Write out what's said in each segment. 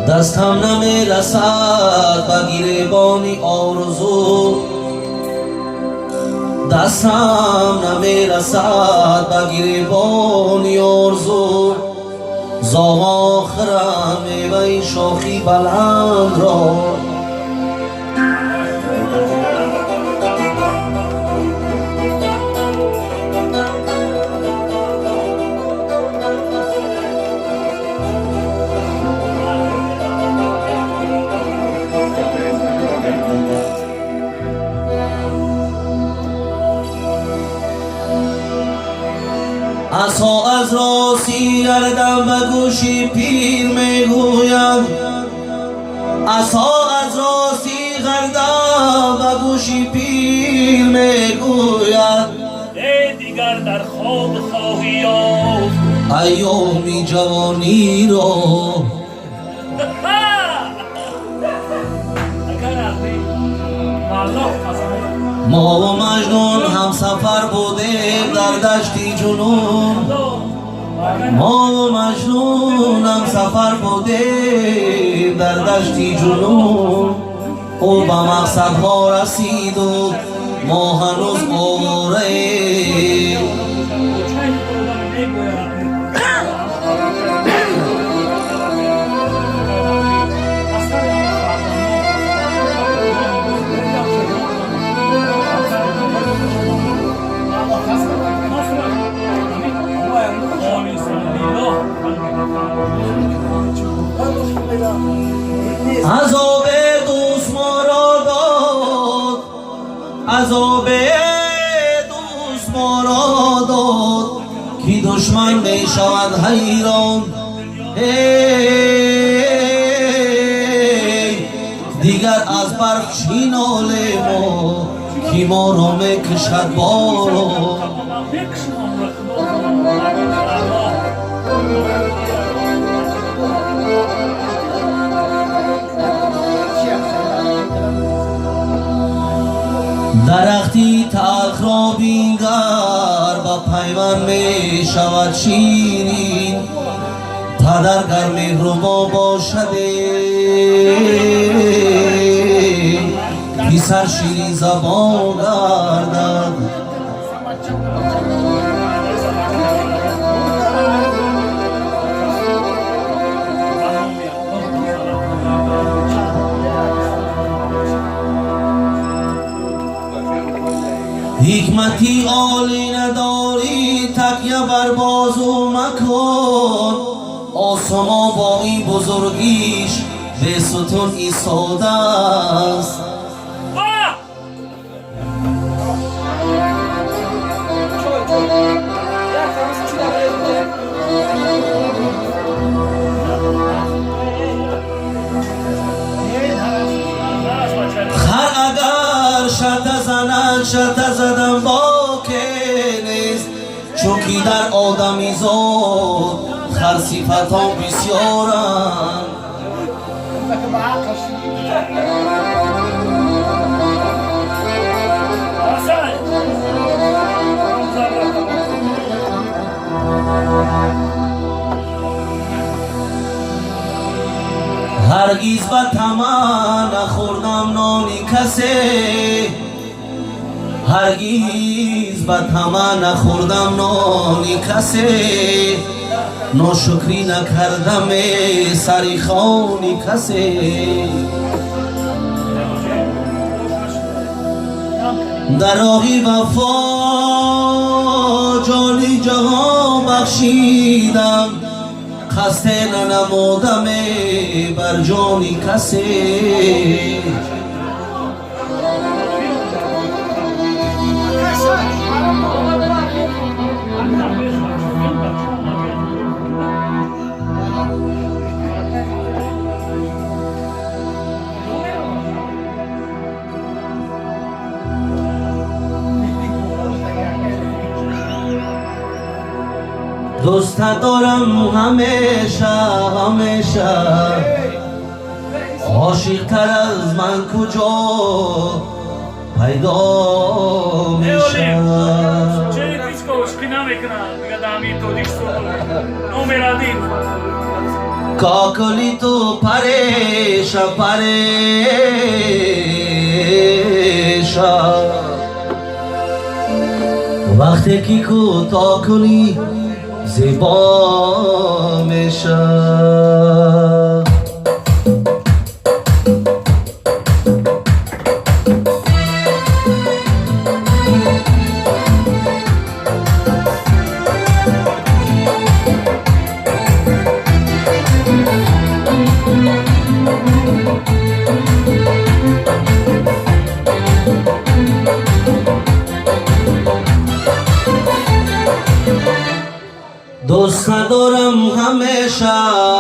دستم نمیرسد به گریبان آرزو، دستم نمیرسد به گریبان آرزو. زاغ آخرم میوه شاخی بلند را عصا از راستی گردم به گوشی پیر میگوید، عصا از راستی گردم به گوشی پیر میگوید. ای دیگر در خواب خواهی یافت ایامی جوانی را. ما و مجنون هم سفر بودیم در دشتی جنون، ما و مجنون هم سفر بودیم در دشتی جنون. او به مقصدها رسید و ما هنوز آواره‌ایم. عذاب دوست ما را داد، عذاب دوست ما را داد که دشمن می شود حیران. دیگر از برق چینال ما که ما را می کشد باران. درختی تلخ را بینگر با پیوند می شود شیرین. پدر گر مهربا باشد پسر شیرین زبان گردد. حکمتی عالی نداری تکیه بر بازو مکن، آسما با این بزرگیش به ستون ایستاده است. خر اگر شرط زند شرط زدن با که نیست، چونکی در آدمی زاد خر صفت ها بسیارند. هرگیز به طمع نخوردم نانی کسی، هرگیز به طمع نخوردم نانی کسی. ناشکری نکردم سری خوانی کسی. در راه وفا جانی جهان بخشیدم، خسته ننمودم بر جانی کسی. دوست دارم همیشه همیشه، عاشق تر از من کجا پیدا میشه. Čeličko špiname kana, ga da mi to dišlo. Numera 1. کاکلی تو پریشا پریشا وقتی که کوتاه کنی زیبا میشه. دوست ندارم همیشه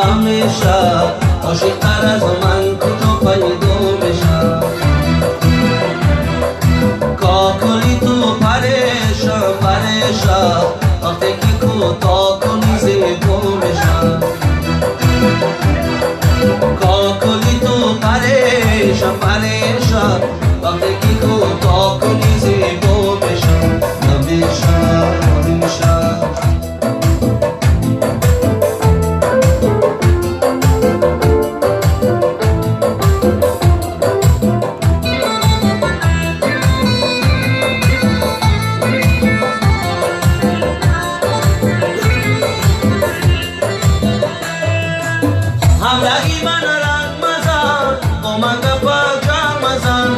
همیشه عاشق‌تر از من کجا پیدا میشه. کاکلی تو پریشا پریشا وقتی که کوتاه کنی زیبا میشه. کاکلی تو پریشا پریشا وقتی که کوتاه کنی زیبا میشه. همیشه همیشه همراهی من رنگ مزن با من گپا جمع مزن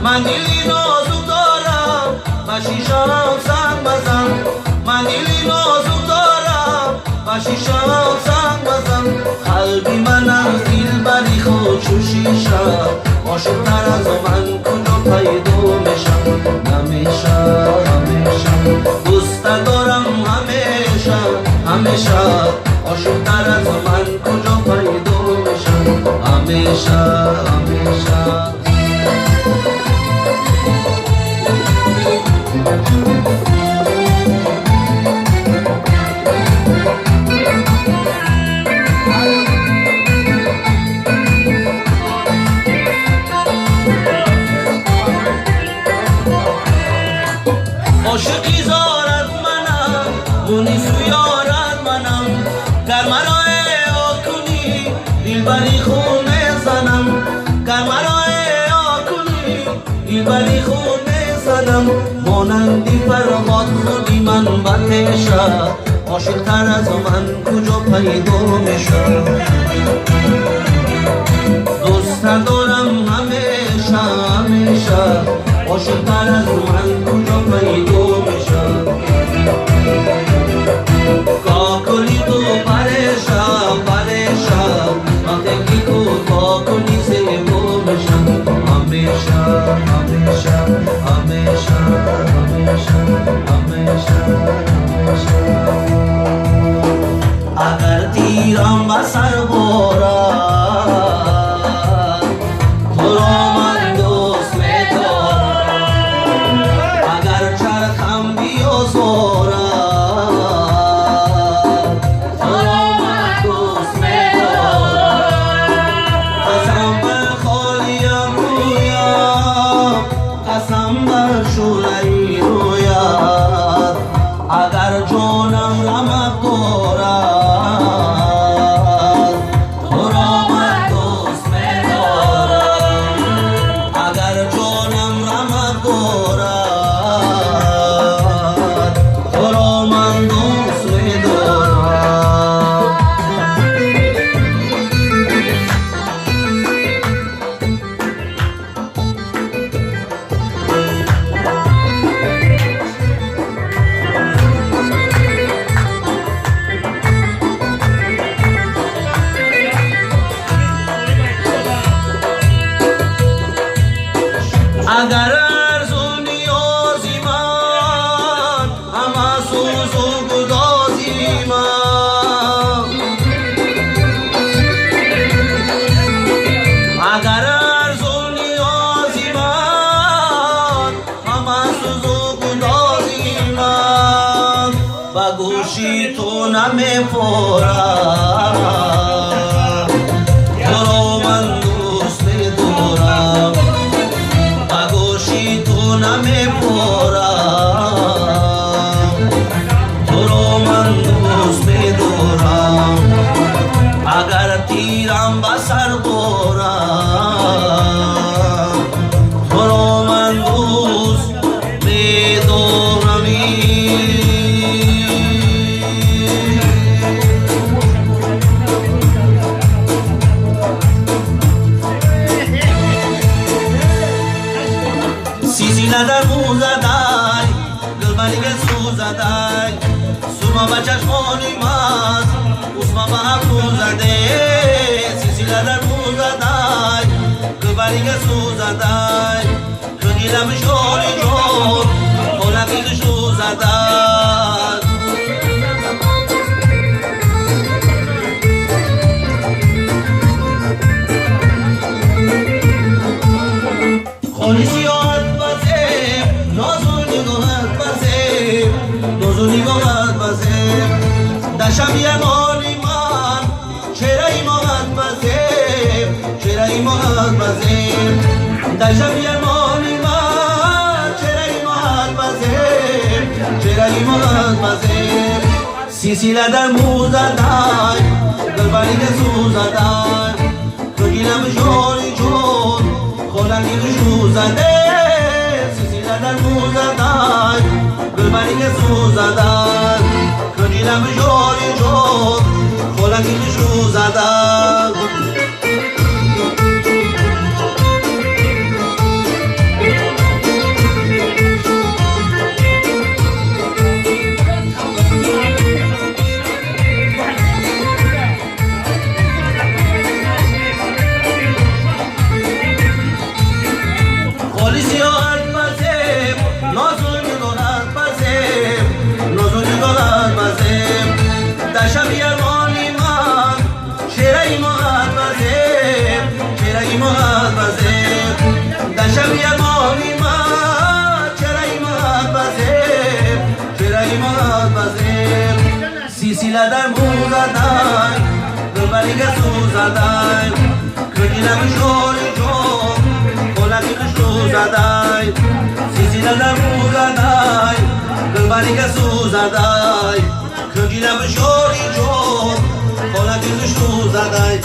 من دلی نازو دارم با شیشم سنگ مزن من دلی نازو دارم با شیشم سنگ مزن قلبی من از دل بری خود چو شیشه عاشق‌تر از من کجا پیدا میشم. همیشه همیشه دوست دارم همیشه همیشه عاشق‌تر از من کجا پیدا میشم. همیشه همیشه عاشقی زارد منم مونی سویارد منم گر مرا ایا کنی دل بری خون میزنم گر مرا ایا کنی دل بری خون میزنم مانندی فرهاد خودی من بتشه عاشق‌تر از من کجا پیدا میشه. دوست ندارم همیشه همیشه عاشق‌تر از من کجا پیدا میشه. کاکلی تو پریشا پریشا وقتی که کوتاه کنی زیبا میشه. همیشه همیشه همیشه همیشه همیشه همیشه اگر تیرم به سر بارد تو را من دوست می‌دارم اگر چرخم بیازارد تو را من دوست می‌دارم. قسم بر خالیم رویم قسم بر شعله‌ای رویت اگر جانم رمق دارد تو را من دوست می‌دارم. اگر جانم رمق دارد تو را من دوست می‌دارم. اگر ارزو نیازی من همه سوز و گدازی من اگر ارزو نیازی من همه سوز و گدازی من با گوشی تو نمیپرم تو را من دوست می‌دارم. تو نمیپرم تو رو من دوست می‌دارم. اگر تیرم بسر بارم تو رو من دوست بدارمی سیسیله در مو زدن دلبریگ سو زدن سوما به چشمانی ماست اوسما به ابرو زده سیسیله در مو زدن دلبریگ سو زدن کنیلم شوری جون خونکیل شو زدن خونی سیاحت بسیم نازو نگاهت بسیم نازو نگاهت بسیم دشم یه مالی من چرا ایمانت بسیم چرا ایمانت بسیم دشم یه مالی من چرا ایمانت بسیم چرا ایمانت بسیم سیسیله در مو زدن دلبری که سو زدن بگیرم شوری چون خونکی شو زده سیسیله در مو زدن دلبری که سو زدن بگیرم شوری چون خونکی شو زدن دشم یه مالی من چرا ایمانت بسیم چرا ایمانت بسیم دشم یه مالی من چرا ایمانت بسیم چرا ایمانت بسیم سیسیله در مو زدن دلبری که سو زدن کنیلم شوری جون خونکی شو زدن سیسیله در مو زدن دلبری که سو زدن کنیلم شوری جون خونکی شو زدن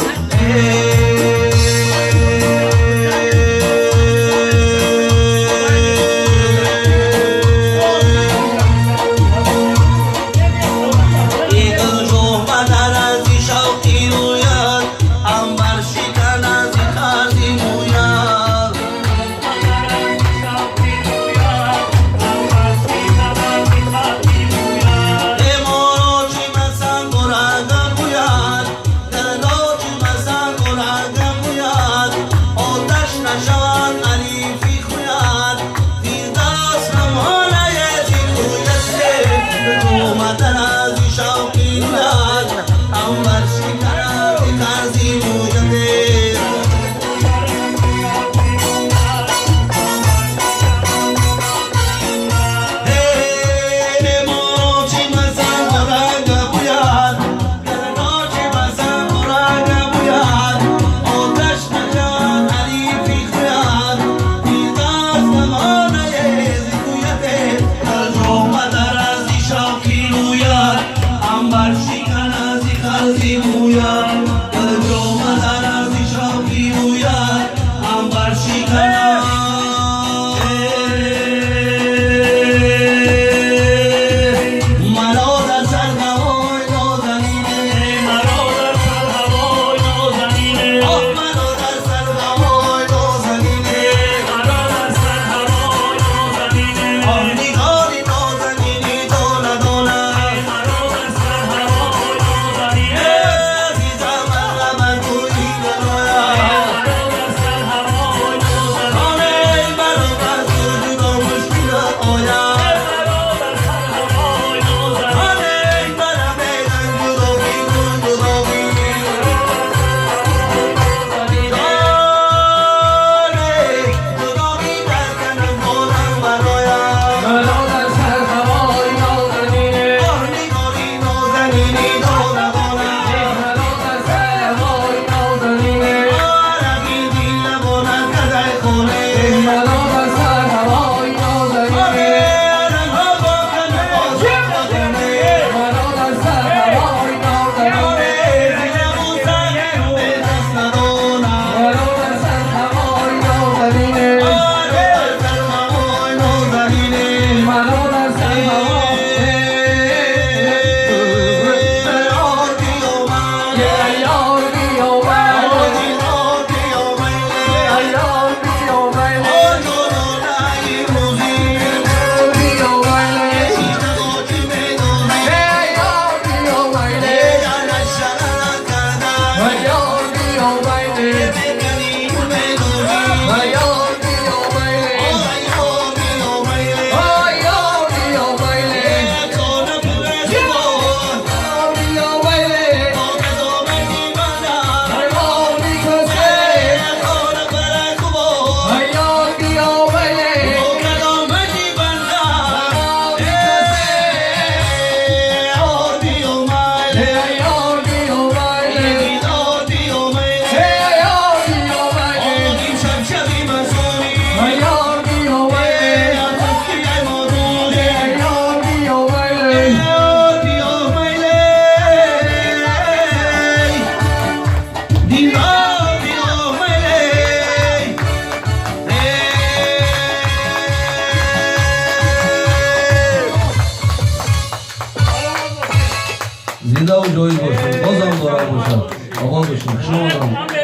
زنده و جاوید باشین، بازم دارم باشم آقا باشین شما دارم